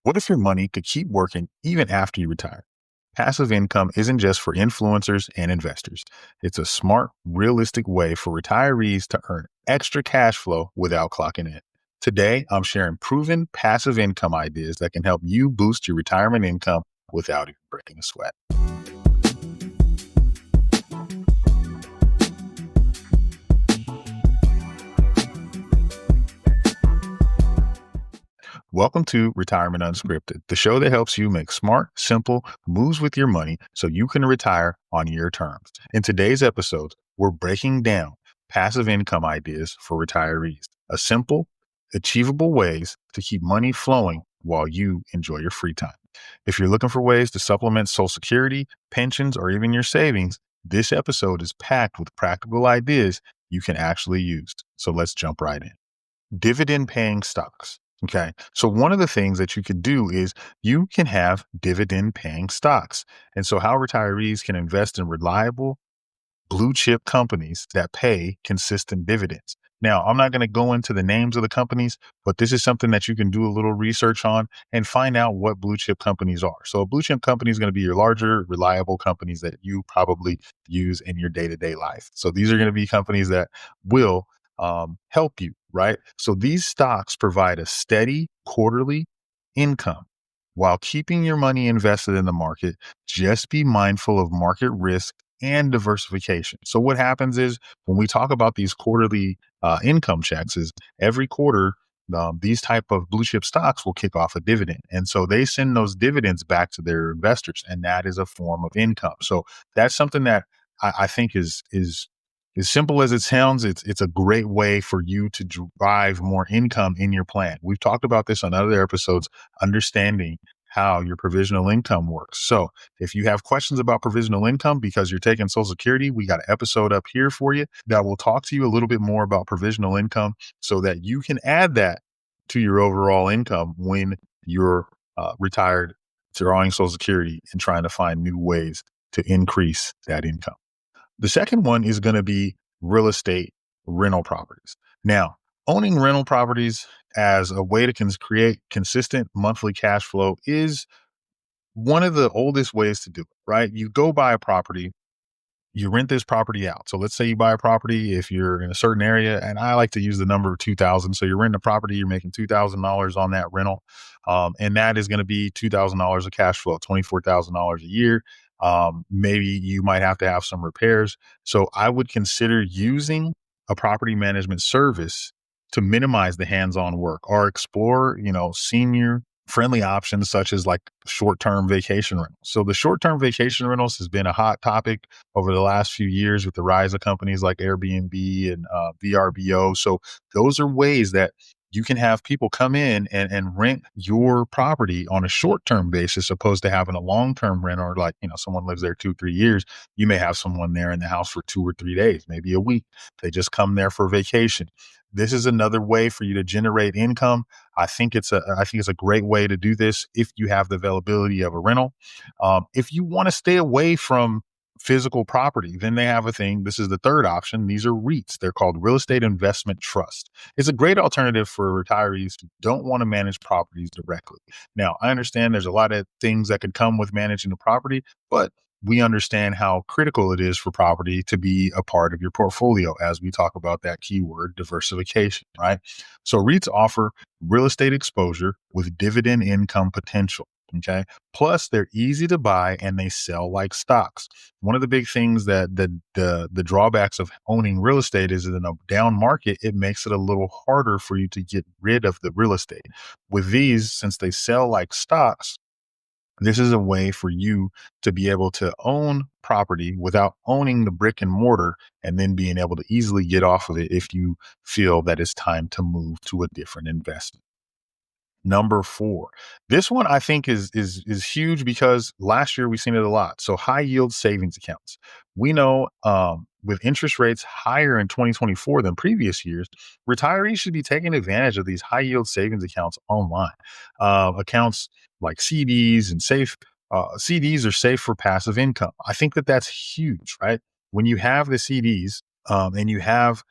What if your money could keep working even after you retire? Passive income isn't just for influencers and investors. It's a smart, realistic way for retirees to earn extra cash flow without clocking in. Today, I'm sharing proven passive income ideas that can help you boost your retirement income without even breaking a sweat. Welcome to Retirement Unscripted, the show that helps you make smart, simple moves with your money so you can retire on your terms. In today's episode, we're breaking down passive income ideas for retirees, a simple, achievable ways to keep money flowing while you enjoy your free time. If you're looking for ways to supplement Social Security, pensions, or even your savings, this episode is packed with practical ideas you can actually use. So let's jump right in. Dividend paying stocks. Okay. So one of the things that you could do is you can have dividend paying stocks. And so how retirees can invest in reliable blue chip companies that pay consistent dividends. Now, I'm not going to go into the names of the companies, but this is something that you can do a little research on and find out what blue chip companies are. So a blue chip company is going to be your larger, reliable companies that you probably use in your day-to-day life. So these are going to be companies that will help you, right? So these stocks provide a steady quarterly income while keeping your money invested in the market. Just be mindful of market risk and diversification. So what happens is when we talk about these quarterly income checks is every quarter, these type of blue chip stocks will kick off a dividend. And so they send those dividends back to their investors. And that is a form of income. So that's something that I think is as simple as it sounds. It's a great way for you to drive more income in your plan. We've talked about this on other episodes, understanding how your provisional income works. So if you have questions about provisional income because you're taking Social Security, we got an episode up here for you that will talk to you a little bit more about provisional income so that you can add that to your overall income when you're retired, drawing Social Security and trying to find new ways to increase that income. The second one is going to be real estate rental properties. Now, owning rental properties as a way to create consistent monthly cash flow is one of the oldest ways to do it, right? You go buy a property, you rent this property out. So let's say you buy a property if you're in a certain area, and I like to use the number 2,000. So you're renting a property, you're making $2,000 on that rental, and that is going to be $2,000 of cash flow, $24,000 a year. Maybe you might have to have some repairs. So I would consider using a property management service to minimize the hands-on work or explore, senior friendly options such as like short-term vacation rentals. So the short-term vacation rentals has been a hot topic over the last few years with the rise of companies like Airbnb and VRBO. So those are ways that you can have people come in and rent your property on a short-term basis, opposed to having a long-term rent, or like, someone lives there 2-3 years. You may have someone there in the house for 2 or 3 days, maybe a week. They just come there for vacation. This is another way for you to generate income. I think it's a great way to do this if you have the availability of a rental. If you want to stay away from physical property, then they have a thing. This is the third option. These are REITs. They're called real estate investment trust. It's a great alternative for retirees who don't want to manage properties directly. Now, I understand there's a lot of things that could come with managing the property, but we understand how critical it is for property to be a part of your portfolio as we talk about that keyword diversification, right? So REITs offer real estate exposure with dividend income potential. Okay. Plus, they're easy to buy and they sell like stocks. One of the big things that the drawbacks of owning real estate is in a down market, it makes it a little harder for you to get rid of the real estate. With these, since they sell like stocks, this is a way for you to be able to own property without owning the brick and mortar, and then being able to easily get off of it if you feel that it's time to move to a different investment. Number 4. This one I think is huge because last year we've seen it a lot. So high yield savings accounts. We know with interest rates higher in 2024 than previous years, retirees should be taking advantage of these high yield savings accounts online. Accounts like CDs and safe CDs are safe for passive income. I think that that's huge, right? When you have the CDs, and you have,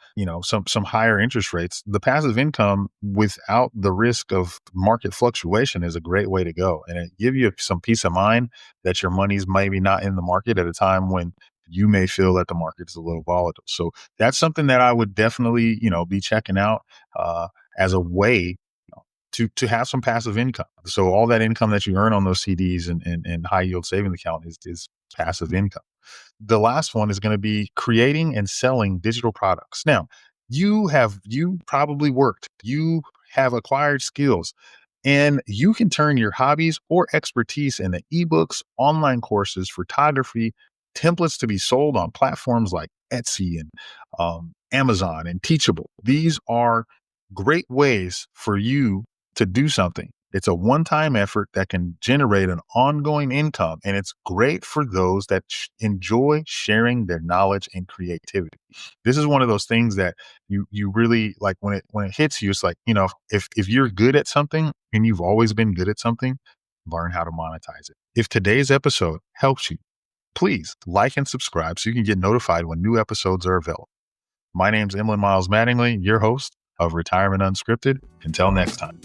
some higher interest rates, the passive income without the risk of market fluctuation is a great way to go. And it give you some peace of mind that your money's maybe not in the market at a time when you may feel that the market is a little volatile. So that's something that I would definitely, be checking out as a way to have some passive income. So all that income that you earn on those CDs and high yield savings account is passive income. The last one is going to be creating and selling digital products. Now, you probably worked, you have acquired skills, and you can turn your hobbies or expertise into ebooks, online courses, photography, templates to be sold on platforms like Etsy and Amazon and Teachable. These are great ways for you to do something. It's a one-time effort that can generate an ongoing income, and it's great for those that enjoy sharing their knowledge and creativity. This is one of those things that you really like when it hits you. It's like, if you're good at something and you've always been good at something, learn how to monetize it. If today's episode helps you, please like and subscribe so you can get notified when new episodes are available. My name's Miles-Mattingly, your host of Retirement Unscripted. Until next time.